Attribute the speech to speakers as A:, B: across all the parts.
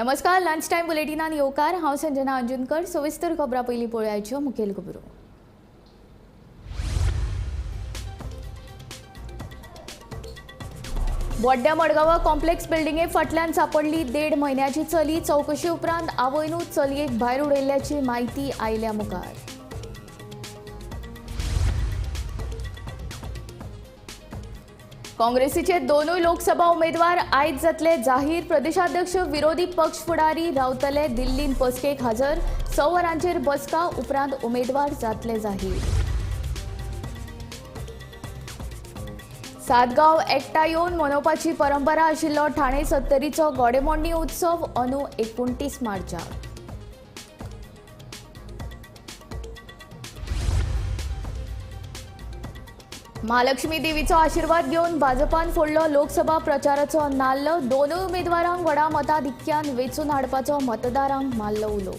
A: नमस्कार, lunch time बुलेटिनान येवकार। हांव संजना अंजुनकर। सविस्तर खबरां पयलीं पळोवयाच्यो मुखेल खबरो। बोड्ड्या मडगांवां कॉम्प्लेक्स बिल्डिंगे फाटल्यान सांपडली 1.5 म्हयन्याची चली। चवकशी उपरांत आवयनूच चलयेक भायर उडयल्ल्याची म्हायती आयल्या मुखार। काँग्रेसीचे दोनूय लोकसभा उमेदवार आयज जातले जाहीर। प्रदेशाध्यक्ष विरोधी पक्ष फुडारी रावतले दिल्लीन बसकेक हजर। 6 वरांचेर बसका उपरांत उमेदवार जातले जाहीर। सातगांव एकठांय येवन मनोवपाची परंपरा आशिल्लो ठाणे 70चो घोडेमोडणी उत्सव अंदू 29 मार्चाक। महालक्ष्मी देवीचो आशीर्वाद घेवन भाजपान फोडलो लोकसभा प्रचाराचो नाल्ल। दोनूय उमेदवारांक व्हडा मताधिक्यान वेंचून हाडपाचो मतदारांक मारलो उलो।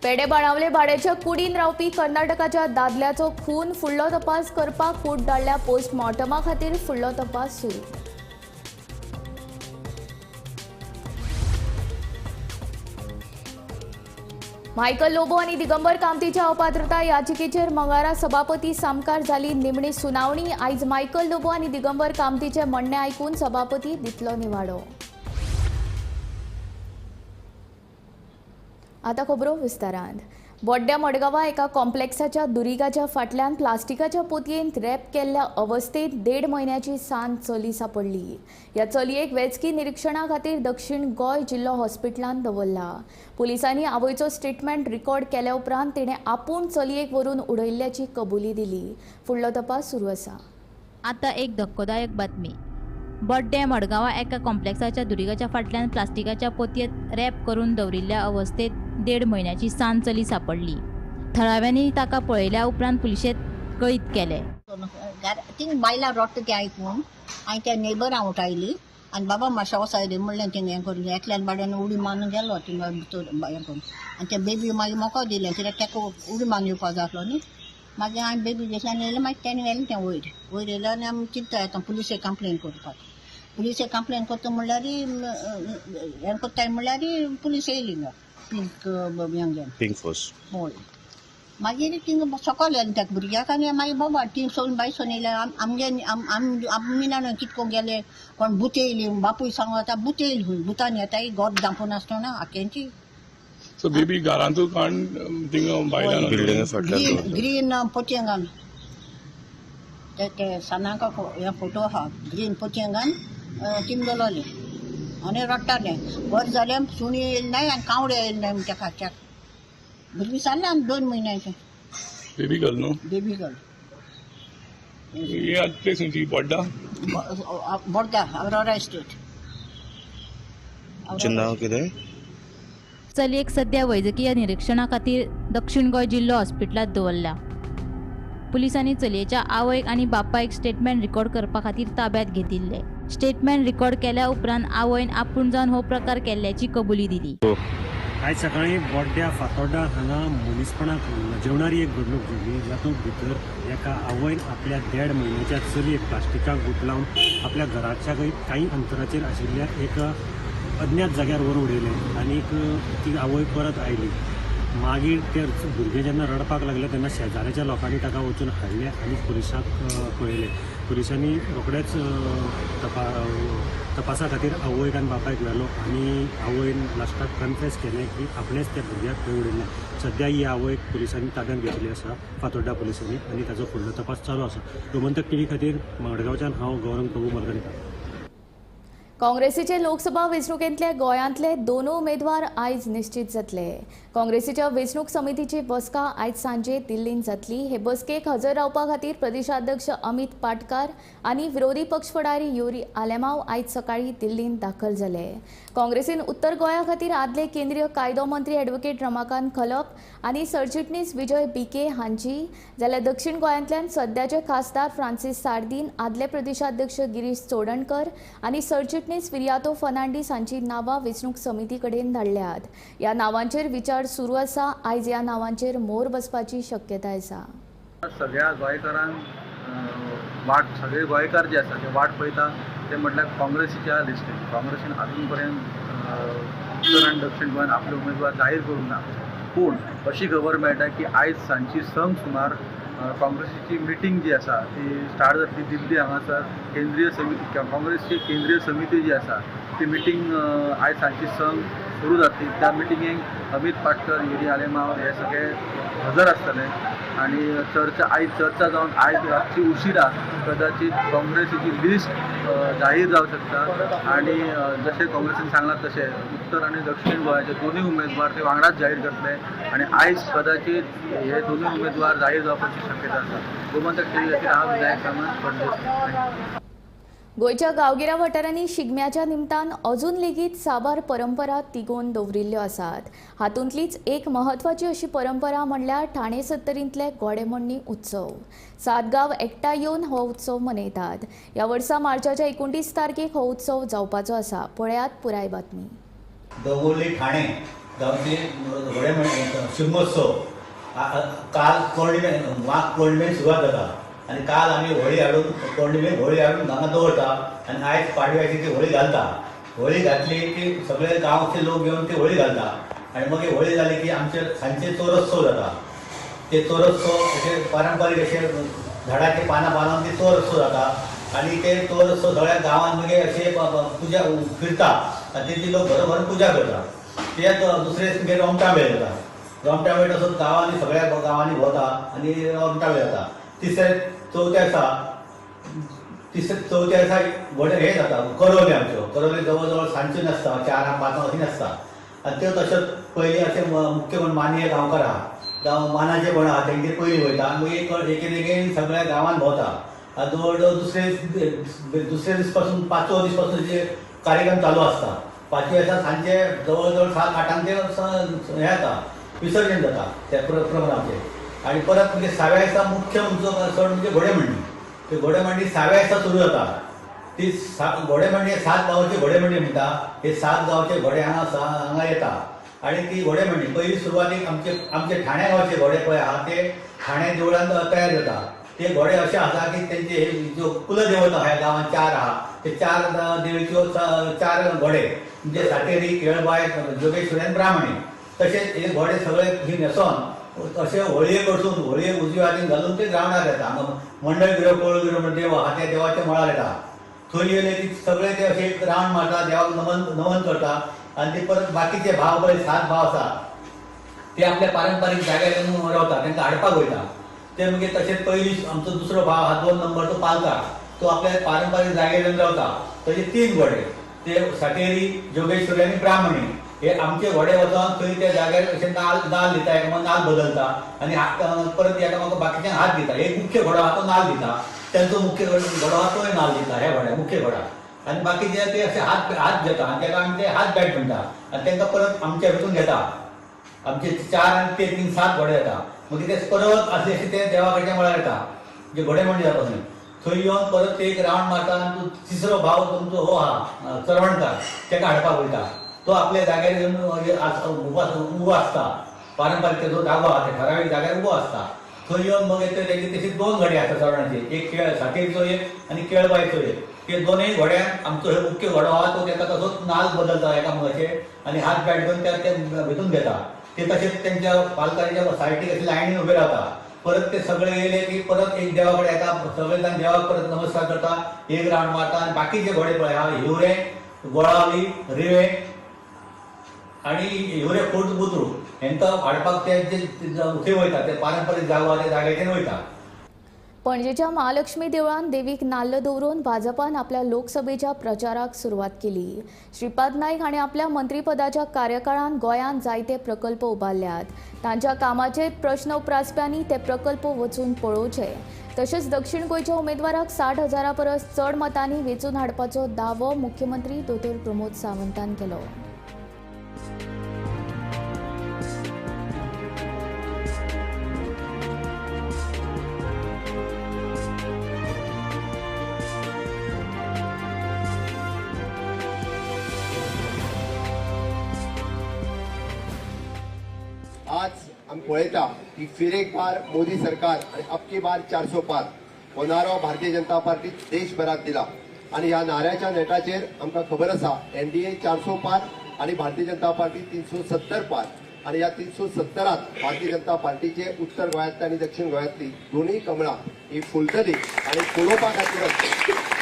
A: पेडे बाणावले भाड्याच्या कुडीन रावपी कर्नाटकाच्या दादल्याचो खून। फुडलो तपास करपाक कूड धाडल्या पोस्टमॉर्टमा खातीर फुडलो तपास सुरू। मायकल लोबो आनी दिगंबर कामतीच्या अपात्रता याचिकेचेर मंगळारा सभापती सामकार जाली निमणी सुनावणी। आयज मायकल लोबो आनी दिगंबर कामतीचे म्हणणे आयकून सभापती दितलो निवाडो। आता खबरो विस्तारांत। बोड्ड्या मडगांवां एका कॉम्प्लेक्साच्या दुरिगाच्या फाटल्यान प्लास्टिकाच्या पोतयेंत रॅप केल्ल्या अवस्थेंत 1.5 म्हयन्याची सान्न चली सांपडली। ह्या चलयेक वैजकी निरीक्षणा खातीर दक्षिण गोंय जिल्लो हॉस्पिटलांत दवरला। पुलिसांनी आवयचो स्टेटमेंट रिकॉर्ड केल्या उपरांत तिणें आपूण चलयेक व्हरून उडयल्ल्याची कबुली दिली। फुडलो तपास सुरू आसा।
B: आता एक धक्कोदायक बातमी। बोड्ड्या मडगांवां एका कॉम्प्लेक्साच्या दुरिगाच्या फाटल्यान प्लास्टिकाच्या पोतयेंत रॅप करून दवरिल्ल्या अवस्थेंत 1.5 म्हयन्याची सान्न चली सांपडली। थळाव्यांनी ताका पळयल्या उपरांत पुलिशेंत कळीत केले।
C: थिंग बायलां रडटा तें आयकून हांवें त्या नेबरां उठयली आनी बाबा मातशें वसाय रे म्हणलें थिंग हें करून एकल्यान बाड्यान उडी मारून गेलो थिंग भितर हें करून आनी ते बेबी मागीर मोको दिलें कित्याक तेका उडी मारून येवपा जाय आसलो न्ही। मागीर हांवें बेबी घेतल्यान येयलें मागीर तेणें व्हेलें तें वयर येयलें आनी आमी चिंतता येता पुलिशेक कंप्लेन करपाक। पुलिशेक कंप्लेन करता म्हणल्यार हें कोत्ताय म्हणल्यार पुलीस येयली पिंक फोर्स हय। मागीर थिंग सकयल येलें त्या भुरग्याक आनी मागीर बाबा थिंग सोन बायसोन येयले आमगे आमी ना कितको गेले कोण भूत येयली बापूय सांगो आतां भूत येयली खंय भुतान येताय घर धांपून आसतना आख्यांची।
D: सो बेबी घरांतूच काण थिंग बायलां बिल्डिंगा फाटल्यान
C: ग्रीन पोतयेंगान ते सनाका हे फोटो आहा ग्रीन पोतयेंगान थिंग दवरलें आनी रडटाले बरें जालें सुणी येयली नाय आनी कावडे येयले नाय त्या खाच्याक भुरगीं जालें आनी 2 म्हयन्याचें
D: बेबी गर्ल न्हू
C: बेबी गर्ल।
D: हे प्लेस खंयची बोड्डा
C: बोड्डा अरोरा एस्टेट।
E: नांव कितें?
B: चलयेक सध्या वैजकीय निरीक्षणा खातीर दक्षिण गोंय जिल्लो हॉस्पिटलांत दवरला। पुलिसांनी चलयेच्या आवयक आनी बापायक स्टेटमेंट रिकॉर्ड करपा खातीर ताब्यांत घेतिल्ले। स्टेटमेंट रिकॉर्ड केल्या उपरांत आवयन आपूण जावन हो प्रकार केल्ल्याची कबुली दिली।
F: आयज सकाळीं बोड्ड्या फातोड्डा हांगा मनीसपणाक जेवणारी एक घडणूक घडली जातूंत भितर एका आवयन आपल्या 1.5 म्हयन्याच्या चलयेक प्लास्टिकाक गूट लावन आपल्या घराच्या काही अंतराचेर आशिल्ल्या एक अज्ञात जाग्यार व्हरून उडयलें आनी ती आवय परत आयली। मागीर ते भुरगे जेन्ना रडपाक लागले तेन्ना शेजाऱ्याच्या लोकांनी ताका वचून हाडलें आनी पुलिसांक कळयलें। पुलिसांनी रोखडेच तपासा खातीर आवयक आनी बापायक व्हेलो आनी आवयन लास्टाक कन्फेस केलें की आपणेच त्या भुरग्याक थंय उडयलें। सद्या ही आवयक पुलिसांनी ताब्यांत घेतली आसा फातोड्डा पुलिसांनी आनी ताचो फुडलो तपास चालू आसा। गोमंतक टीव्ही खातीर मडगांवच्यान हांव गौरंग प्रभू मलगणेकर।
A: काँग्रेसीचे लोकसभा वेंचणुकेंतले गोंयांतले दोनूय उमेदवार आयज निश्चित जातले। काँग्रेसीच्या वेंचणूक समितीची बसका आयज सांजे दिल्लींत जातली। हे बसकेक हजर रावपा खातीर प्रदेशाध्यक्ष अमित पाटकार आनी विरोधी पक्ष फुडारी युरी आलेमाव आयज सकाळीं दिल्लींत दाखल जाले। काँग्रेसीन उत्तर गोंया खातीर आदले केंद्रीय कायदो मंत्री ॲडव्होकेट रमाकांत खलप आनी सरचिटणीस विजय बीके हांची, जाल्यार दक्षिण गोंयांतल्यान सद्याचे खासदार फ्रांसीस सार्दीन, आदले प्रदेशाध्यक्ष गिरीश चोडणकर आनी सरचिटणीस विरियातो फर्नांडीस हांची नांवां वेंचणूक समिती कडेन धाडल्यात। ह्या नांवांचेर विचार सुरू आसा। आयज ह्या नांवांचेर मोर बसपाची शक्यताय आसा।
G: सगळ्या गोंयकारांक
E: वाट सगळे गोंयकार जे आसा ते वाट पळयता ते म्हटल्यार काँग्रेसीच्या लिस्टीन. काँग्रेसीन अजून पर्यंत उत्तर आनी दक्षिण गोंयांत आपले उमेदवार जाहीर करूंक ना. पूण अशी खबर मेळटा की आयज सांजची संक सुमार काँग्रेसीची मिटींग जी आसा ती स्टार्ट जातली दिल्ली हांगासर. केंद्रीय समिती काँग्रेसची केंद्रीय समिती जी आसा ती मिटींग आयज सांजची संक सुरू जातली. त्या मिटिंगेक अमित पाटकर, ईडी आलेमाव हे सगळे हजर आसतले आणि चर्चा जावन आयज रातची उशिरा कदाचित काँग्रेसीची लिस्ट जाहीर जावंक शकता आणि जशें काँग्रेसीन सांगलां तशें उत्तर आनी दक्षिण गोंयाचे दोनूय उमेदवार ते वांगडाच जाहीर करतले आणि आयज कदाचित हे दोनूय उमेदवार जाहीर जावपाची शक्यता आसा. गोमंतक टीव्ही खातीर हांव विनायक सामंत, पणजे.
A: गोंयच्या गांवगिऱ्या वाठारांनी शिगम्याच्या निमतान अजून लेगीत साबार परंपरा तिगोवन दवरिल्ल्यो आसात. हातूंतलीच एक म्हत्वाची अशी परंपरा म्हणल्यार ठाणे सत्तरींतले घोडेमोडणी उत्सव. 7 गांव एकठांय येवन हो उत्सव मनयतात. ह्या वर्सा मार्चाच्या 29 तारखेक हो उत्सव जावपाचो आसा. पळयात पुराय बातमी.
G: दवोली ठाणे गांवचे घोडेमोडणी शिगमोत्सव काल पौर्णिमेक सुरवात जाता आणि काल आम्ही होळी हाडून पौर्णिमेक होळी हाडून हांगा दवरता आणि आयज पाडव्याची ती होळी घालता. होळी घातली की सगळे गांवचे लोक येवन ती होळी घालता आणि मग होळी जाली की आमचे सांजचे चोरोत्सव जाता. ते चोरोत्सव असे पारंपारीक असे झाडाची पानां बांदून ते चोरोत्सव जाता आणि ते चोरोत्सव सगळ्या गांवांत मागीर असे पुजा फिरता आणि ती लोक बरोबर पुजा करता. ते दुसरे तुमगे रोमटामेळ जाता. रोमटामेळ तसोच गांवांनी सगळ्या गांवांनी भोंवता आणि रोमटामेळ जाता. चवथ्या दिसा व्हडे हे जाता करोली आमच्यो. करोली जवळ जवळ सांजच्यो नासता 4-5 अशी नासता आणि त्यो तशेंच पयलीं अशें मुख्य म्हण माननीय गांवकार आहा गांव मानाचे कोण आहा तेंगेर पयलीं वयता आनी मागीर एकेन सगळ्या गांवांत भोंवता. जवळ जवळ दुसरे दीस पासून 5वो दीस पासून जे कार्यक्रम चालू आसता. 5व्या दिसा सांजचे जवळ जवळ 7-8 ते हे जाता विसर्जन जाता त्या प्रोग्रामाचें. आणि परत म्हणजे 6व्या दिसा मुख्य सण म्हणजे घोडेमोडणी. ते घोडेमोडणी 6व्या दिसा सुरू जाता. ती घोडेमोडणी 7 गांवची घोडेमोडणी म्हणटा. हे 7 गांवचे घोडे हांगा येता आणि ती घोडेमोडणी पयली सुरवातीक आमचे ठाणे गांवचे घोडे पळय आहा ते ठाणे देवळांत तयार जाता. ते घोडे असे आसा की तेंचे जो कुलदेवता ह्या गांवांत 4 आहा ते 4 देवीच्यो 4 घोडे म्हणजे सातेरी, केळबाय, जोगेश्वरी आनी ब्राह्मणी. तशेंच हे घोडे सगळे ही न्हेसोन अशें होळयेक वचून होळयेक उजव्या हातीन घालून ते ग्रावंडार येता. हांगा मंडळ गिरो पळ गिरो म्हणजे देव आहा त्या देवाच्या मळार येता. थंय येयले की सगळे ते अशे रावंड मारता, देवाक नमन करता आणि ते परत बाकीचे भाव पळय 7 भाव आसा ते आपल्या पारंपारीक जाग्यार येवन रावता. तांकां हाडपाक वयता. ते मागीर तशेंच पयली आमचो दुसरो भाव आहा 2 नंबर तो पालकार तो आपल्या पारंपारीक जाग्यार येवन रावता. तशे 3 घोडे ते सातेरी, जोगेश्वरी आनी ब्राह्मणी हे आमचे घोडे वचोन थंय त्या जाग्यार अशें नाल दिता. एका नाल बदलता आनी परत एकामेकाक बाकीच्यांक हात दिता. एक मुख्य घोडो आहा तो नाल दिता. त्यांचो मुख्य घोडो आहा तोय नाल दिता ह्या घोड्या मुख्य घोड्याक आनी बाकीचे ते अशे हात घेता आणि ताका आमी ते हात बॅट म्हणटा आनी तांकां परत आमच्या भितून घेता. आमचे 4 आनी ते 3 7 घोडे येता. मागीर ते परत अशे ते देवा कडच्या मळार येता जे घोडेमोडणी जाता थंय. थंय येवन परत ते एक रावंड मारता आनी तिसरो भाव तुमचो हो आहा चरवणकार ताका हाडपाक वयता. तो आपल्या जाग्यार येवन उबो आसता. पारंपारीक तेजो जागो आहा त्या ठरावीक जाग्यार उबो आसता. थंय येवन मग तेजे तशे 2 घोडे आसता चरवणाचे. एक सातेरीचो एक आनी केळबायचो एक. ते दोनूय घोड्यांक आमचो हे मुख्य घोडो आहा तो ताका तसोच नाल बदलता एकामेकाचे आनी हात बॅट करून त्या भितून घेता. ते तशेंच तेंच्या पालकाच्या सायडीक अशे लायनीन उबे रावता. परत ते सगळे येयले की परत एक देवा कडेन येता. सगळे जाण देवाक परत नमस्कार करता. एक रावंड मारता आनी बाकीचे घोडे पळय आहा हिवरे, गोळावली, रिवे आणि हिवरे फोर्ट बुद्रू हांकां हाडपाक ते थंय वयता. ते पारंपारीक जागो आहा त्या जाग्याचेर वयता.
A: पणजेच्या महालक्ष्मी देवळान देवीक नाल्ल दवरून भाजपान आपल्या लोकसभेच्या प्रचाराक सुरवात केली. श्रीपाद नाईक हांणी आपल्या मंत्रीपदाच्या कार्यकाळान गोंयांत जायते प्रकल्प उबारल्यात. तांच्या कामाचेर प्रश्न उपरासप्यांनी ते प्रकल्प वचून पळोवचे. तशेंच दक्षिण गोंयच्या उमेदवाराक 60,000 परस चड मतांनी वेंचून हाडपाचो दावो मुख्यमंत्री दोतोर प्रमोद सावंतान केलो.
H: आज आमी पळयता की फिर एक बार मोदी सरकार आणि अब की बार 400 पार हो नारो भारतीय जनता पार्टी देशभरात दिला आणि ह्या नाऱ्याच्या नेटाचेर आमकां खबर आसा NDA 400 पार आणि भारतीय जनता पार्टी 370 पार आणि या 370त भारतीय जनता पार्टीचे उत्तर गोंयांतली आणि दक्षिण गोंयांतली दोन्ही कमळां ही फुलतली आणि पळोवपा खातीरच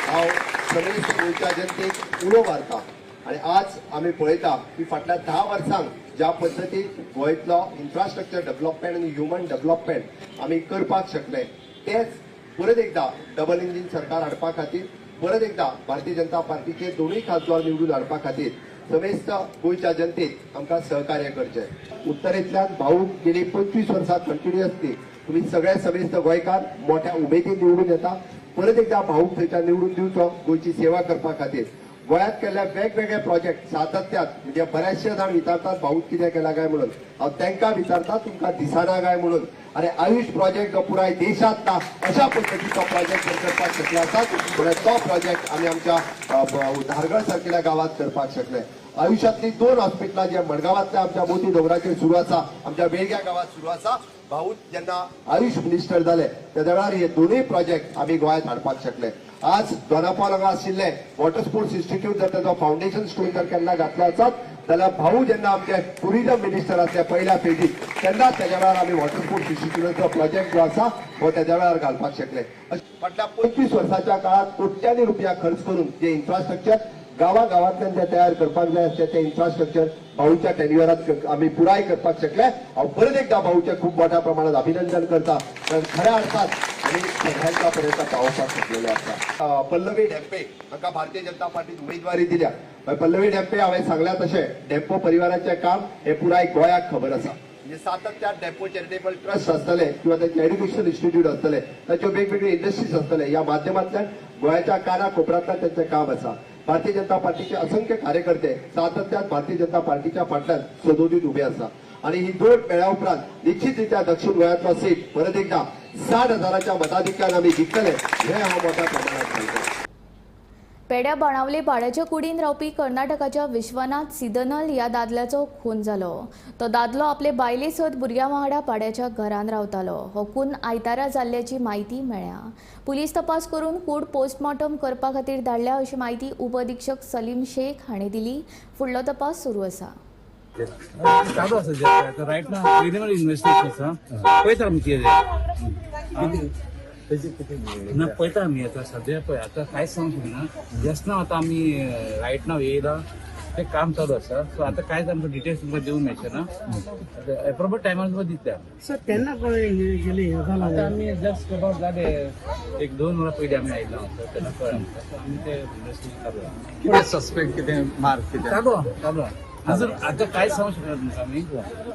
H: हांव सगळे गोंयच्या जनतेक उलो मारता आणि आज आमी पळयता की फाटल्या 10 वर्सांक ज्या पद्दतीन गोंयांतलो इन्फ्रास्ट्रक्चर डेव्हलपमेंट आणि ह्युमन डेव्हलपमेंट आमी करपाक शकले तेच परत एकदा डबल इंजिन सरकार हाडपा खातीर परत एकदा भारतीय जनता पार्टीचे दोन्ही खासदार निवडून हाडपा खातीर समेस्त गोंयच्या जनतेक आमकां सहकार्य करचें उत्तरेंतल्यान भाऊ गेली 25 वर्सां कंटिन्युअसली तुम्ही सगळे समेस्त गोंयकार मोठ्या उमेदीन निवडून येता परत एकदा भाऊक थंयच्यान निवडून दिवचो गोंयची सेवा करपा खातीर गोंयांत केल्ले वेगवेगळे प्रोजेक्ट सातत्यात म्हणजे बरेचशे जाण विचारतात भाऊक कितें केला काय म्हणून हांव तांकां विचारता तुमकां दिसना काय म्हणून अरे आयुष प्रोजेक्ट जो पुराय देशात ना अशा पद्दतीचो प्रोजेक्ट करपाक शकले आसात तो प्रोजेक्ट आमी आमच्या धारगळ सारकेल्या गावात करपाक शकले आयुष्यातली 2 हॉस्पिटलां जे मडगांवांतल्या आमच्या मोती दोंगराचेर सुरू आसा आमच्या बेळग्या गावात सुरू आसा भाऊ जेन्ना आयुष मिनिस्टर जाले त्या वेळार हे दोनूय प्रोजेक्ट आमी गोंयांत हाडपाक शकले आज दोनापावल हांगा आशिल्ले वॉटर स्पोर्ट्स इन्स्टिट्यूट जर ताचो फाउंडेशन स्टोन जर केन्ना घातलो आसत जाल्यार भाऊ जेन्ना आमचे टुरिझम मिनिस्टर आसले पहिल्या फेजीत तेन्ना त्याच्या वेळार आमी वॉटर स्पोर्ट्स इन्स्टिट्यूटाचो प्रोजेक्ट जो आसा हो त्याच्या वेळार घालपाक शकले फाटल्या 25 वर्साच्या काळात कोट्यांनी रुपया खर्च करून जे इन्फ्रास्ट्रक्चर गावागावांतल्यान जे तयार करपाक जाय आसले ते इन्फ्रास्ट्रक्चर भाऊच्या टेन्युअरात आमी पुराय करपाक शकले हांव परत एकदा भाऊचे खूप मोठ्या प्रमाणात अभिनंदन करता कारण खऱ्या अर्थात आमी सगळ्यांच्या पर्यंत पावपाक शकलेले आसा पल्लवी ढेंपे हांकां भारतीय जनता पार्टीन उमेदवारी दिल्या पल्लवी ढेंपे हांवें सांगल्या तशें डेम्पो परिवाराचें काम हे पुराय गोंयाक खबर आसा म्हणजे सातत्यात डेम्पो चॅरिटेबल ट्रस्ट आसतले किंवा त्यांचे एज्युकेशन इन्स्टिट्यूट आसतले तांच्यो वेगवेगळे इंडस्ट्रीज आसतले ह्या माध्यमांतल्यान गोंयाच्या काना कोपऱ्यांतल्यान त्यांचें काम आसा भारतीय जनता पार्टीचे असंख्य कार्यकर्ते सातत्यात भारतीय जनता पार्टीच्या फाटल्यान सदोदीत उभे आसा आणि ही 2 मेळ्या उपरांत निश्चितरित्या दक्षिण गोंयांतलो सीट परत एकदा 60,000च्या मताधिक्यान आमी जिखतले हे हांव मोठ्या प्रमाणात सांगता
A: पेड्या बाणावले भाड्याच्या कुडीन रावपी कर्नाटकाच्या विश्वनाथ सिदनल ह्या दादल्याचो खून जालो तो दादलो आपले बायले सयत भुरग्यां वांगडा पाड्याच्या घरांत रावतालो हो खून आयतारा जाल्ल्याची म्हायती मेळ्ळ्या पुलीस तपास करून कूड पोस्टमॉर्टम करपा खातीर धाडल्या अशी म्हायती उपअधीक्षक सलीम शेख हांणी दिली फुडलो तपास सुरू आसा
I: चालू आसा रायट ना क्रिमिनल इन्व्हेस्टिगेशन आसा पळयता आमी कितें ना पळयता आमी आतां सद्या पळय आतां कांयच सांगूंक शकना जस्ट नाव आतां आमी रायट नाव येयला ते काम चालू आसा सो आतां कांयच आमकां डिटेल्स तुमकां दिवंक मेळचे ना एप्रोप्रिएट टायमार तुमकां दितले
J: सर केन्ना गेली
I: आतां आमी जस्ट अबाउट जाले 1-2 वरां पयलीं आमी आयला तेन्ना कळ्ळें आमकां आमी ते इन्व्हेस्टिगेशन चालू आसा
J: सस्पेक्ट कितें मार्क कितें
I: चालू आहा अजून आतां कांयच सांगूंक शकना तुमकां आमी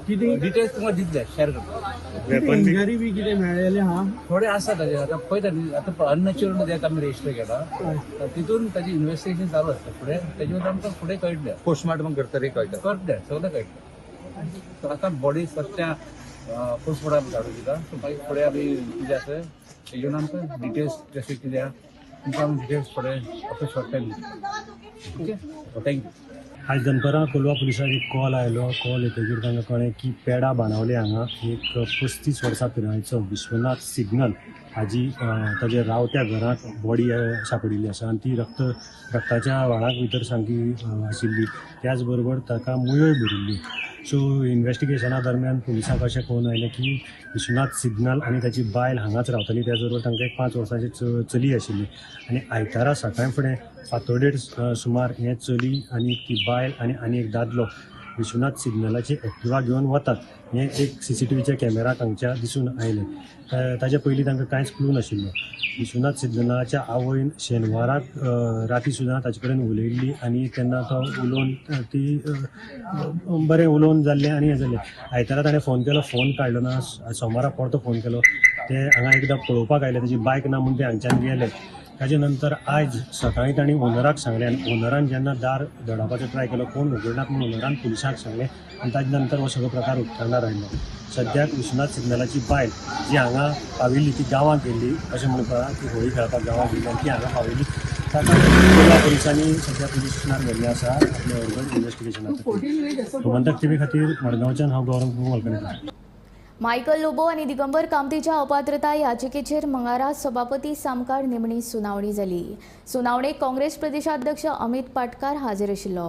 I: कितें डिटेल्स तुमकां दितले शेअर करता
J: इंजरी बी कितें मेळ्ळेलें आहा
I: थोडे आसा ताजे आतां पळयता न्ही आतां अननॅचरल डेथ आमी रजिस्टर केला तितून ताजें इन्व्हेस्टिगेशन चालू आसता फुडें तेजे वयल्यान आमकां फुडें कळटलें
J: पोस्टमॉर्टम करतरी कळटा
I: करतलें सगळें कळटलें सो आतां बॉडी सत्या पोस्टमॉर्टम धाडून दिता सो मागीर फुडें आमी कितें आसा तेजे वयल्यान आमकां डिटेल्स कशें कितें आहा तुमकां आमी डिटेल्स फुडें after short time okay thank you
F: आज दनपारां कोलवा पुलिसाक एक कॉल आयलो कॉल येतकीर तांकां कळ्ळें की पेडा बाणावले हांगा एक 35 वर्सां पिरायेचो विश्वनाथ सिग्नल हाजी ताजे रावत्या घरांत बॉडी सापडिल्ली आसा आनी ती रक्ताच्या व्हाळाक भितर सामकी आशिल्ली त्याच बरोबर ताका मुयोय भरिल्ली सो इन्व्हेस्टिगेशना दरम्यान पुलिसांक अशें कळून आयलें की विश्वनाथ सिग्नल आनी ताची बायल हांगाच रावताली त्याच बरोबर तांकां एक 5 वर्सांची चली आशिल्ली आनी आयतारा सकाळी फुडें फातोडेर सुमार हे चली आनी ती बायल आनी एक दादलो विश्वनाथ सिग्नलाची एक्टिवा घेवन वतात हें एक CCTVच्या कॅमेराक हांगच्या दिसून आयलें ताचे पयलीं तांकां कांयच क्लू नाशिल्लो विश्वनाथ सिग्नलाच्या आवयन शेनवाराक राती सुद्दां ताचे कडेन उलयल्ली आनी तेन्ना तो उलोवन ती बरें उलोवन जाल्लें आनी हें जालें आयतारा ताणें फोन केलो फोन काडलो ना सोमाराक परतो फोन केलो ते हांगा एकदां पळोवपाक आयले ताची बायक ना म्हूण ते हांगच्यान गेले ताजे नंतर आयज सकाळीं तांणी ओनराक सांगलें आनी ओनरान जेन्ना दार धडपाचो ट्राय केलो कोण उगडनात म्हणून ओनरान पुलिसांक सांगलें आनी ताजे नंतर हो सगळो प्रकार उक्ताडार आयलो सद्याक विश्वनाथ सिग्नलाची बायल जी हांगा पाविल्ली ती गांवांत गेल्ली अशें म्हणून कळ्ळां ती होळी खेळपाक गांवांत गेल्ली आनी ती हांगा पाविल्ली ताका कोलवा पुलिसांनी सद्या पुलीस स्टेशनार व्हेल्लें आसा आपल्या इन्व्हेस्टिगेशनाक गोमंतक TV खातीर मडगांवच्यान हांव गौरव कुंवळकर.
A: मायकल लोबो आणि दिगंबर कामतीच्या अपात्रता याचिकेचेर मंगळारा सभापती सामकार निमणी सुनावणी जाली. सुनावणेक काँग्रेस प्रदेशाध्यक्ष अमित पाटकार हाजीर आशिल्लो.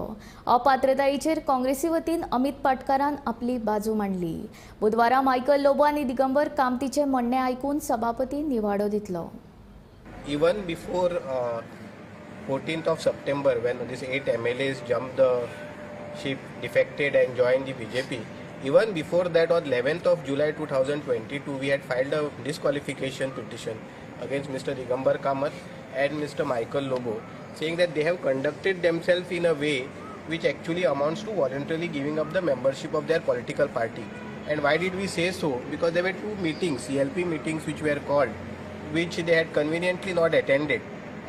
A: अपात्रतायेचेर काँग्रेसी वतीन अमित पाटकारान आपली बाजू मांडली. बुधवारा मायकल लोबो आणि दिगंबर कामतीचे म्हणणे आयकून सभापती निवाडो दितलो.
K: Even before 14th of September, when these 8 MLAs jumped the ship, defected and joined the BJP, even before that, on 11th of July 2022, we had filed a disqualification petition against Mr. Digambar Kamath and Mr. Michael Lobo, saying that they have conducted themselves in a way which actually amounts to voluntarily giving up the membership of their political party. And why did we say so? Because there were 2 meetings, CLP meetings, which were called, which they had conveniently not attended.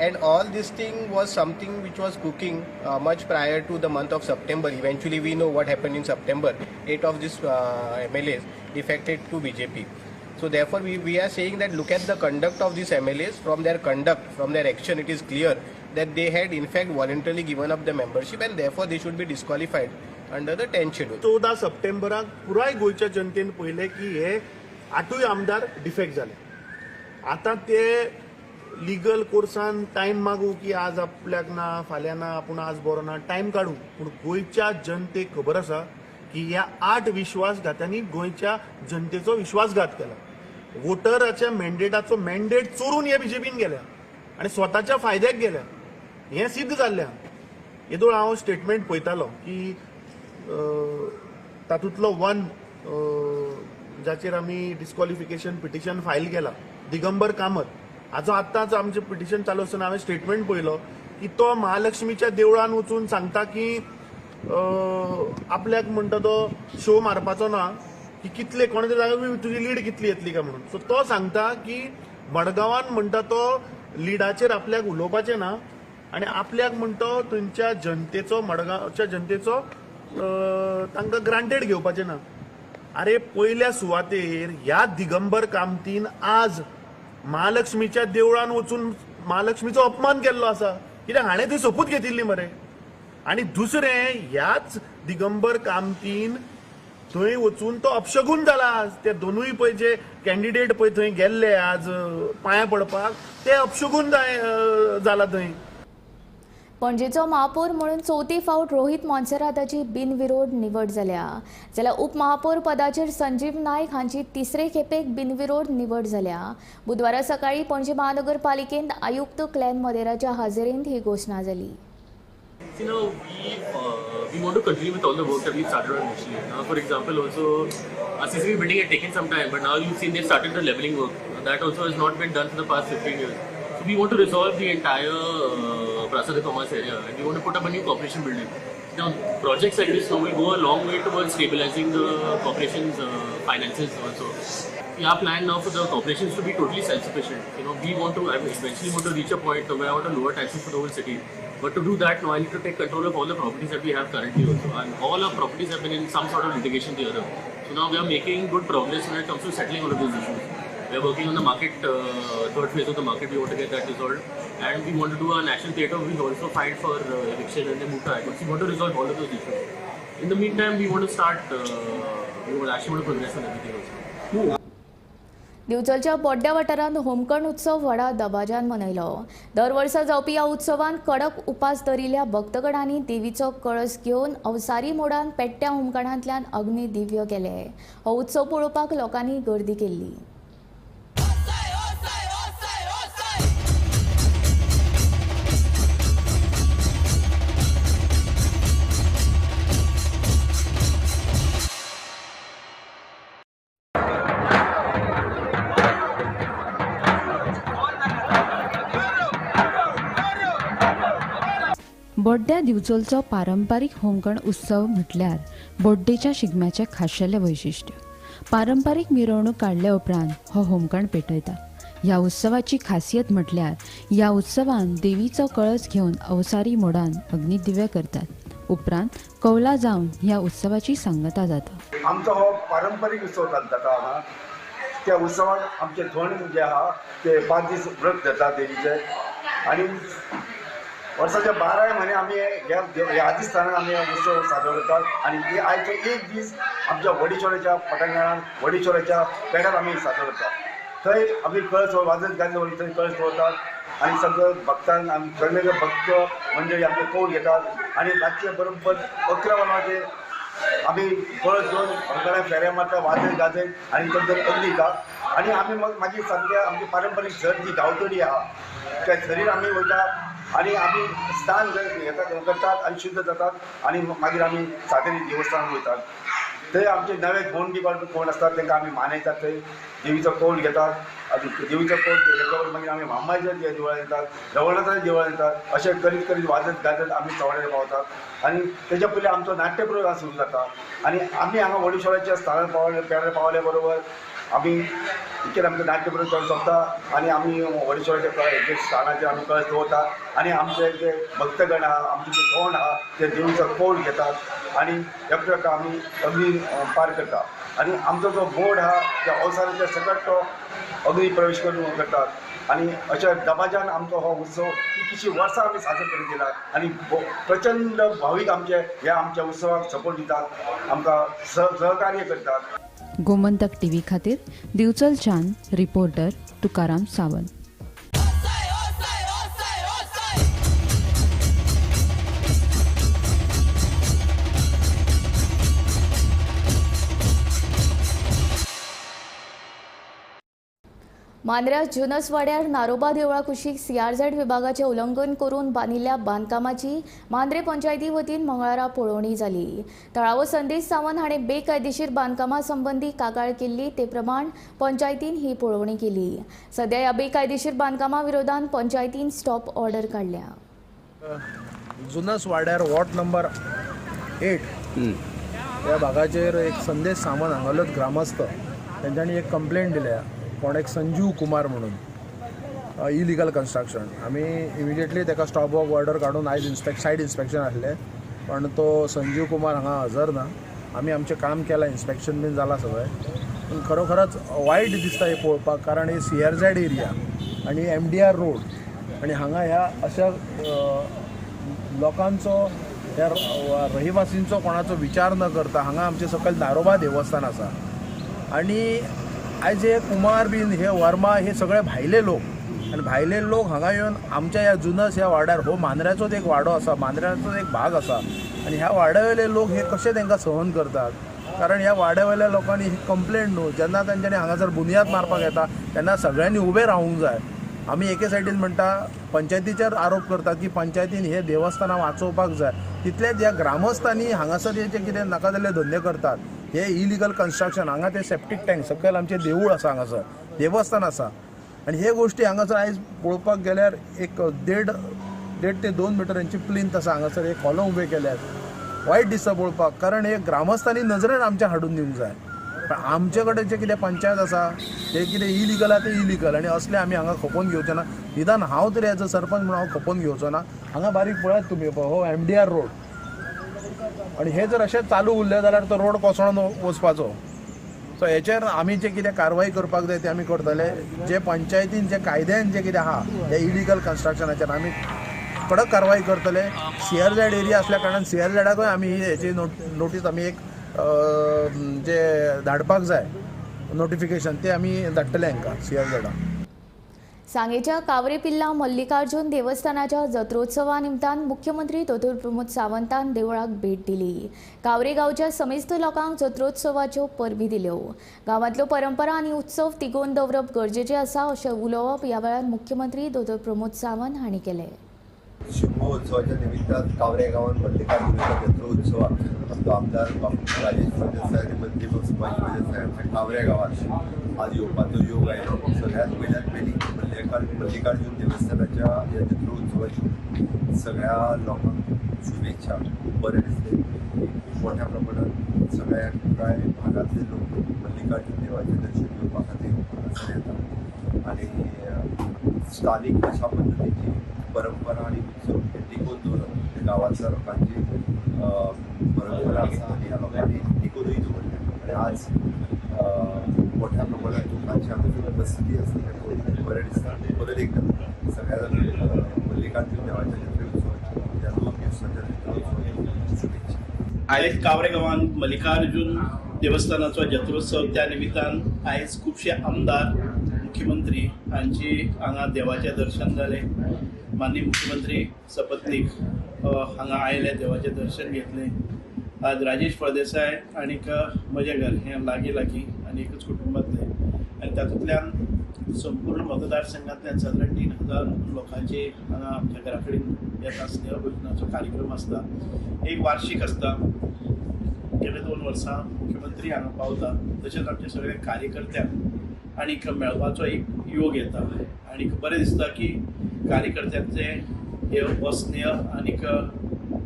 K: And all this thing was something which was cooking much prior to the month of September. Eventually we know what happened in September. 8 of these MLAs defected to BJP. So therefore we are saying that look at the conduct of these MLAs. From their conduct, from their action, it is clear that they had in fact voluntarily given up the membership and therefore they should be disqualified under the 10th schedule.
L: 14 सप्टेंबराक पुराय गोयच्या जनतेन पहिले की हे 8 आमदार defect झाले. आता ते legal कोर्सान time मागू की आज आपल्याक ना फाल्यां ना आपण आज बरो ना टाइम काढू. पूण गोयच्या जनतेक खबर आसा की ह्या 8 विश्वासघातांनी गोयच्या जनतेचो विश्वासघात केला. वोटराच्या मॅन्डेटाचो मॅन्डेट चोरून हे बीजेपीन गेल्या आणि स्वताच्या फायद्याक गेल्या. हे सिद्ध जाल्लें. येदोळ हांव स्टेटमेंट पळयतालो की तातूंतलो वन जाचेर आमी डिस्क्वॉलिफिकेशन पिटिशन फायल केला दिगंबर कामत हाजो आतांच आमचें पिटिशन चालू आसतना हांवें स्टेटमेंट पळयलो की तो महालक्ष्मीच्या देवळान वचून सांगता की आपल्याक म्हणटा तो शो मारपाचो ना की कितले कोणाच्या जाग्यार तुजी लीड कितली येतली काय म्हणून. सो तो सांगता की मडगांवान म्हणटा तो लिडाचेर आपल्याक उलोवपाचें ना आनी आपल्याक म्हणटा थंयच्या जनतेचो मडगांवच्या जनतेचो तांकां ग्रांटेड घेवपाचें ना. अरे पयल्या सुवातेर ह्या दिगंबर कामतीन आज महालक्ष्मीच्या देवळान वचून महालक्ष्मीचो अपमान केल्लो आसा. कित्याक हाणें थंय सोपूत घेतिल्ली मरे. आनी दुसरें ह्याच दिगंबर कामतीन थंय वचून तो अपशगून जाला. आज ते दोनूय पळय जे कॅन्डिडेट पळय थंय गेल्ले आज पांयां पडपाक ते अपशगून जाला थंय.
A: पणजेचो महापौर म्हणून चवथी फावट रोहित मोन्सेराताची बिनविरोध निवड जाल्या. जाल्यार उपमहापौर पदाचेर संजीव नायक हांची तिसरे खेपेक बिनविरोध निवड जाल्या. बुधवारा सकाळी पणजे महानगरपालिकेंत आयुक्त क्लॅन मदेराच्या हाजेरींत ही घोशणा जाली.
M: We want to continue with all the work that we've started on initially. Now, for example, also, CCTV building had taken some time, but now you've seen they've started the leveling work. That also has not been done for the past 15 years. So we want to resolve the entire Prasad Commerce area, and we want to put up a new corporation building. Now, projects like this will go a long way towards stabilizing the corporation's finances also. Our plan now for the corporations to be totally self-sufficient. We want to eventually want to reach a point where I want to lower taxes for the whole city. But to do that, now I need to take control of all the properties that we have currently also. And all our properties have been in some sort of litigation to the other. So now we are making good progress when it comes to settling all of those issues. We are working on the market, third phase of the market, we want to get that resolved. And we want to do a national theatre, we also filed for eviction and the Muta Act. So we want to resolve all of those issues. In the meantime, we want to start, we will actually want to progress on everything also.
A: दिवचलच्या बोड्ड्या वाठारांत होमखंड उत्सव व्हडा दबाज्यान मनयलो. दर वर्सा जावपी ह्या उत्सवांत कडक उपास धरिल्ल्या भक्तगणांनी देवीचो कळस घेवन अवसारी मोडान पेट्ट्या होमखंडांतल्यान अग्नी दिव्य केले. हो उत्सव पळोवपाक लोकांनी गर्दी केल्ली.
N: बोड्ड्या दिवचलचो पारंपारीक होमखंड उत्सव म्हटल्यार बोड्डेच्या शिगम्याचें खाशेलें वैशिश्ट्य. पारंपारीक मिरवणूक काडल्या उपरांत हो होमखंड पेटयता. ह्या उत्सवाची खासियत म्हटल्यार ह्या उत्सवान देवीचो कळस घेवन अवसारी मोडान अग्निदिव्य करतात. उपरांत कौला जावन ह्या उत्सवाची सांगता जाता.
O: आमचो हो पारंपारीक उत्सव जाता आहा. त्या उत्सवाक आमचे थंड जे आहा ते 5 दीस व्रत जाता देवीचे. आनी वर्षाचे 12 महिने आम्ही ह्या आदिस्थानात आम्ही उत्सव साजरा करतात आणि आजचे एक दीस आमच्या वडीचोऱ्याच्या पटांगणात वडीचोऱ्याच्या पेड्यात आम्ही साजरा करतात. थंय आम्ही कळस वाजत गाजत थंय कळस दवरतात आणि सगळं भक्तांक आमी सगळे भक्त मंडळी आमचे कौल घेतात आणि रातचे बरोबर 11 वरांचेर आम्ही कळस घेऊन भक्तांना फेऱ्या मारतात वाजत गाजत आणि नंतर अग्नी दितात आणि आम्ही मग मागीर सारकें आमची पारंपारीक सर जी गांवतडी आहा त्या सरीर आम्ही वयता आणि आम्ही स्नान करतात आणि शुद्ध जातात आणि मागीर आम्ही सातेरी देवस्थानात वयतात. थंय आमचे नवे कोण असतात तांकां आमी मानयतात. थंय देवीचो कौल घेतात आनी देवीचो कौल घेतल्यावर मागीर आमी मामाच्या देवळान येतात रवळनाथाच्या देवळान येतात. अशें करीत करीत वाजत गाजत आमी चवड्यार पावतात आणि तेच्या पयलीं आमचो नाट्य प्रोग्राम सुरू जाता आणि आमी हांगा वडीश्वराच्या स्थानार पावले बरोबर आमी इतकेर आमचो नाट्य प्रोग्राम सोंपता आणि आमी वडीश्वराच्या स्थानाचेर आमी कळस दवरतात आणि आमचे जे भक्तगण आहा आमचे जे कोण आहा ते देवीचो कौल घेतात आणि एकट्याक आमी अग्नी पार करतात आणि आमचो जो बोर्ड आहा त्या अवसानाच्या सकट तो अग्नी प्रवेश करून करतात आणि अशा दबाज्यान आमचो हो उत्सव कितलीशीं वर्सां आमी साजरो करीत येयला आणि प्रचंड भावीक आमचे ह्या आमच्या उत्सवाक सपोर्ट दितात आमकां सहकार्य करतात.
N: गोमंतक टीव्ही खातीर दिवचल चान रिपोर्टर तुकाराम सावंत.
A: मांद्र्या जुनस वाड्यार नारोबा देवळा कुशीक CRZ विभागाचे उल्लंघन करून बांदिल्ल्या बांदकामाची मांद्रे पंचायती वतीन मंगळारा पळोवणी जाली. थळावो संदेश सावंत हाणें बेकायदेशीर बांदकामा संबंधी कागाळ केल्ली ते प्रमाण पंचायतीन ही पळोवणी केली. सध्या ह्या बेकायदेशीर बांदकामा विरोधात पंचायतीन स्टॉप ऑर्डर काडल्या.
P: जुनस वाड्यार वॉर्ड नंबर 8 ह्या भागाचेर एक संदेश सावंत हांगालोच ग्रामस्थ तेंच्यांनी एक कंप्लेंट दिल्या. कोण एक संजीव कुमार म्हणून इलिगल कन्स्ट्रक्शन. आमी इमिडिएटली ताका स्टॉप वर्क ऑर्डर काडून आयज सायट इन्स्पेक्शन आसलें पण तो संजीव कुमार हांगा हजर ना. आमी आमचें काम केलां इन्स्पेक्शन बीन जालां सगळें पूण खरोखरच वायट दिसता हे पळोवपाक कारण ही CRZ एरिया आनी MDR रोड आणि हांगा ह्या अशा लोकांचो ह्या रहिवासींचो कोणाचो विचार न करता हांगा आमचे सकयल नारोबा देवस्थान आसा आणि आयज हे कुमार बीन हे वर्मा हे सगळे भायले लोक आणि भायले लोक हांगा येवन आमच्या ह्या जुनस ह्या वाड्यार हो मांद्र्याचोच एक वाडो आसा मांद्र्याचोच एक भाग आसा आणि ह्या वाड्यावयले लोक हे कशे तांकां सहन करतात कारण ह्या वाड्यावयल्या लोकांनी ही कंप्लेंट न्हू जेन्ना तांच्यांनी हांगासर बुनियाद मारपाक येता तेन्ना सगळ्यांनी उबे रावूंक जाय. आमी एके सायडीन म्हणटा पंचायतीचेर आरोप करतात की पंचायतीन हे देवस्थानां वाचोवपाक जाय तितलेच ह्या ग्रामस्थांनी हांगासर जे कितें नाका जाल्ले धंदे करतात हे इलिगल कन्स्ट्रक्शन हांगा ते सेप्टीक टँक सकयल आमचें देवूळ आसा हांगासर देवस्थान आसा आणि हे गोष्टी हांगासर आयज पळोवपाक गेल्यार एक 1.5 ते 2 मिटरांची प्लिंथ आसा हांगासर एक हॉलो उबे केल्यात वायट दिसता पळोवपाक कारण हे ग्रामस्थांनी नजरेन आमच्या हाडून दिवंक जाय. पण आमचे कडेन जे कितें पंचायत आसा ते कितें इलिगल आहा ते इलिगल आणि असले आमी हांगा खपोवन घेवचे ना. निदान हांव तरी एज अ सरपंच म्हणून हांव खपोवन घेवचो ना. हांगा बारीक पळयात तुमी हो MDR रोड आणि हे जर अशें चालू उरलें जाल्यार तो रोड कोसळून वचपाचो. सो हेचेर आमी जे कितें कारवाई करपाक जाय ते आमी करतले. जे पंचायतीन जे कायद्यान जे कितें आहा हे इलिगल कन्स्ट्रक्शनाचेर आमी कडक कारवाई करतले. CRZ एरिया असल्या कारणान CRZाकूय आमी हेची नोटीस आमी एक जे धाडपाक जाय नोटिफिकेशन ते आमी धाडटले हांकां CRZाक.
A: सांगेच्या कावरेपिल्ला मल्लिकार्जुन देवस्थानाच्या जत्रोत्सवा निमतान मुख्यमंत्री दोतोर प्रमोद सावंतान देवळाक भेट दिली. कावरे गांवच्या समेस्त लोकांक जत्रोत्सवाच्यो परबी दिल्यो. गांवांतल्यो परंपरा आनी उत्सव तिगोवन दवरप गरजेचें आसा अशें उलोवप ह्या वेळार मुख्यमंत्री दोतोर प्रमोद सावंत हांणी केलें.
H: शिमगोत्सवाच्या निमित्तान कावरे गांवांत मल्लिकार्जुनाचा जत्रोत्सवाक आमचो आमदार राजेश फडणवीस मंत्री आमच्या कावरे गांवांत आज येवपाचो योग आयलो. सगळ्यात पयल्यान पयलीं मल्लिकार्जुन देवस्थानाच्या ह्या जत्रोत्सवाची सगळ्या लोकांक शुभेच्छा. बरें दिसलें खूब मोठ्या प्रमाणात सगळ्या कांय भागांतले लोक मल्लिकार्जुन देवाचें दर्शन घेवपा खातीर हांगासर येतात आणि स्थानीक अशा पद्दतीची परंपरा आणि उत्सव हे टिकून दवरप हे गांवांतल्या लोकांची परंपरा आसा आनी ह्या लोकांनी टिकूनय दवरल्या. आणि आज मोठ्या प्रमाणात लोकांची हांगासर उपस्थिती आसली बरें दिसता. परत एकदा सगळ्या मल्लिकार्जुन देवाच्या जत्रे
Q: आयज कावरे गांवांत मल्लिकार्जुन देवस्थानाचो जत्रोत्सव त्या निमित्तान आयज खुबशे आमदार मुख्यमंत्री हांची हांगा देवाचें दर्शन जालें. माननीय मुख्यमंत्री सपत्नीक हांगा आयले, देवाचें दर्शन घेतलें. आज राजेश फळदेसाय आनीक म्हजें घर हें लागीं आनी एकूच कुटुंबातलें आनी तातूंतल्यान संपूर्ण मतदारसंघांतल्यान सादारण 3000 लोकांचे हांगा आमच्या घरा कडेन येता. स्नेहभोजनाचो कार्यक्रम आसता, एक वार्षिक आसता. गेले 2 वर्सां मुख्यमंत्री हांगा पावता, तशेंच आमचे सगळे कार्यकर्त्यांक आनीक मेळपाचो एक योग येता. आनीक बरें दिसता की कार्यकर्त्यांचे हे स्नेह आनीक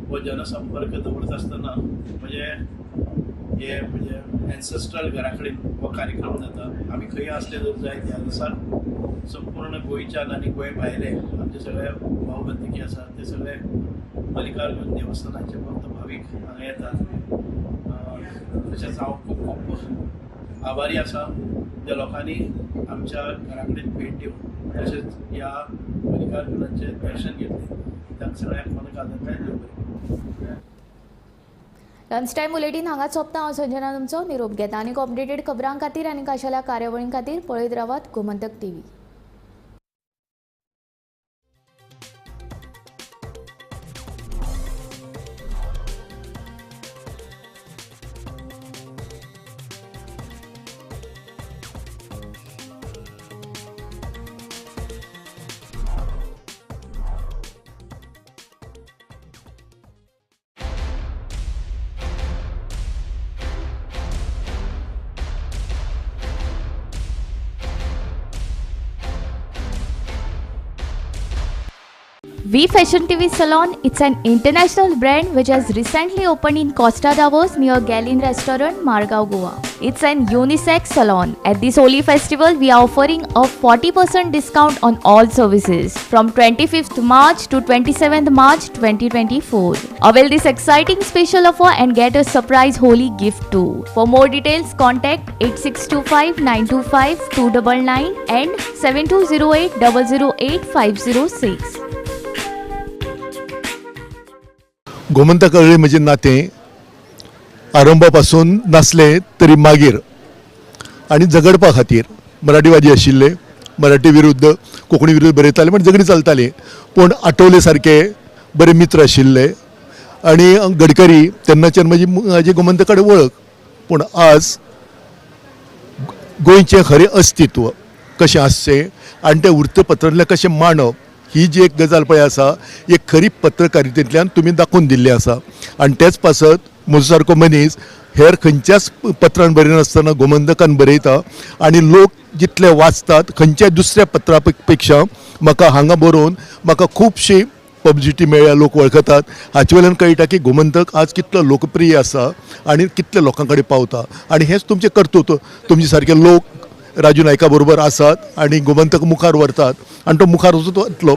Q: हो जनसंपर्क दवरत आसतना हे एन्सेस्ट्रल घरा कडेन हो कार्यक्रम जाता. आमी खंय आसले जाय त्या दिसाक संपूर्ण गोंयच्यान आनी गोंय भायले आमचे सगळे भाव बंधुकी आसा ते सगळे मल्लिकार्जुन देवस्थानाचे भक्त भावीक हांगा येतात. तशेंच हांव खूब आभारी आसा त्या लोकांनी आमच्या घरा कडेन भेट दिवन तशेंच ह्या मल्लिकार्जुनाचें दर्शन घेतलें. तांकां सगळ्यांक मनकादंताय देव बरें.
A: लंच टायम बुलेटीन हांगा सोंपता. हांव संजना तुमचो निरोप घेता. आनीक अपडेटेड खबरां खातीर आनी खाशेल्या कार्यावळीं खातीर पळयत रावात Gomantak TV. V Fashion TV Salon, it's an international brand which has recently opened in Costa Davos near Gallin Restaurant, Margao, Goa. It's an unisex salon. At this holy festival, we are offering a 40% discount on all services from 25th March to 27th March 2024. Avail this exciting special offer and get a surprise holy gift too. For more details, contact 8625 925 299 and 7208 008 506.
R: Gomantak कळ्ळे म्हजें नातें आरंभापासून नासलें तरी मागीर आनी झगडपा खातीर मराठीवादी आशिल्ले, मराठी विरुद्ध कोंकणी विरुद्ध बरयताले पण झगडी चलताली. पूण आठवले सारके बरे मित्र आशिल्ले आनी गडकरी तेन्नाच्यान म्हजी गोमंतक कडेन वळख. पूण आज गोंयचें खरें अस्तित्व कशें आसचें आनी तें वृत्तपत्रांतलें कशें मांडप ही जी एक गजाल पळय आसा एक खरी पत्रकारितेंतल्यान तुमी दाखोवन दिल्ली आसा. आनी तेच पासत म्हजो सारको मनीस हेर खंयच्याच पत्रान बरयनासतना गोमंतकान बरयता आनी लोक जितले वाचतात खंयच्याय दुसऱ्या पत्रा पेक्षा म्हाका हांगा बरोवन म्हाका खुबशी पब्लिसिटी मेळ्ळ्या, लोक वळखतात. हाचे वयल्यान कळटा की गोमंतक आज कितलो लोकप्रिय आसा आनी कितले लोकां कडेन पावता. आनी हेच तुमचें कर्तृत्व. तुमचे सारके लोक राजू नायका बरोबर आसात आनी गोमंतक मुखार व्हरतात आनी तो मुखार वचत वतलो.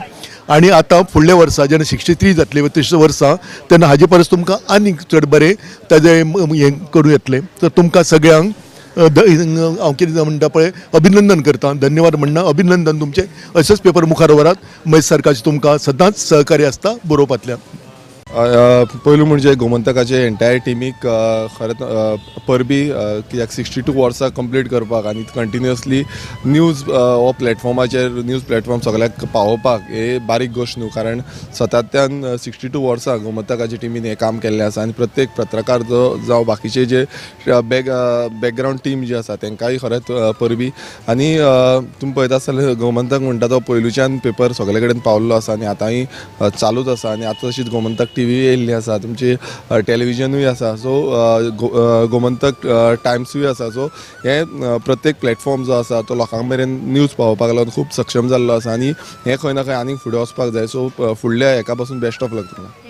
R: आनी आतां फुडल्या वर्सा जेन्ना 63 जातली 33 वर्सां तेन्ना हाजे परस तुमकां आनीक चड बरें ताजें हें करूं येतलें. तर तुमकां सगळ्यांक हांव कितें म्हणटा पळय अभिनंदन करता, धन्यवाद म्हणना, अभिनंदन. तुमचें अशेंच पेपर मुखार व्हरात. महेश सरकारची तुमकां सदांच सहकार्य आसता बरोवपांतल्यान.
S: पयलू म्हणजे गोमंतकाचे एंटायर टिमीक खरेंच परबी कित्याक 62 वर्सां कंप्लीट करपाक आनी कंटिन्युअसली न्यूज हो प्लॅटफॉर्माचेर न्यूज प्लॅटफॉर्म सगळ्याक पावोवपाक हे बारीक गोश्ट न्हू. कारण सतत्यान 62 वर्सां गोमंतकाचे टिमीन हें काम केल्लें आसा आनी प्रत्येक पत्रकार जावं बाकीचे जे बॅकग्रावंड टीम जी आसा तांकांय खरेंच परबी. आनी तुमी पळयता आसतलें गोमंतक म्हणटा तो पयलूच्यान पेपर सगळे कडेन पावल्लो आसा आनी आतांय चालूच आसा. आनी आतां तशीच गोमंतक TV येयल्ली आसा, तुमची टेलिव्हिजनूय आसा. सो गोमंतक टायम्सूय आसा. सो हे प्रत्येक प्लॅटफॉर्म जो आसा तो लोकां मेरेन न्यूज पावोवपाक लागून खूब सक्षम जाल्लो आसा आनी हें खंय ना खंय आनीक फुडें वचपाक जाय. सो फुडल्या हेका पासून बेस्ट ऑफ लक तुमकां.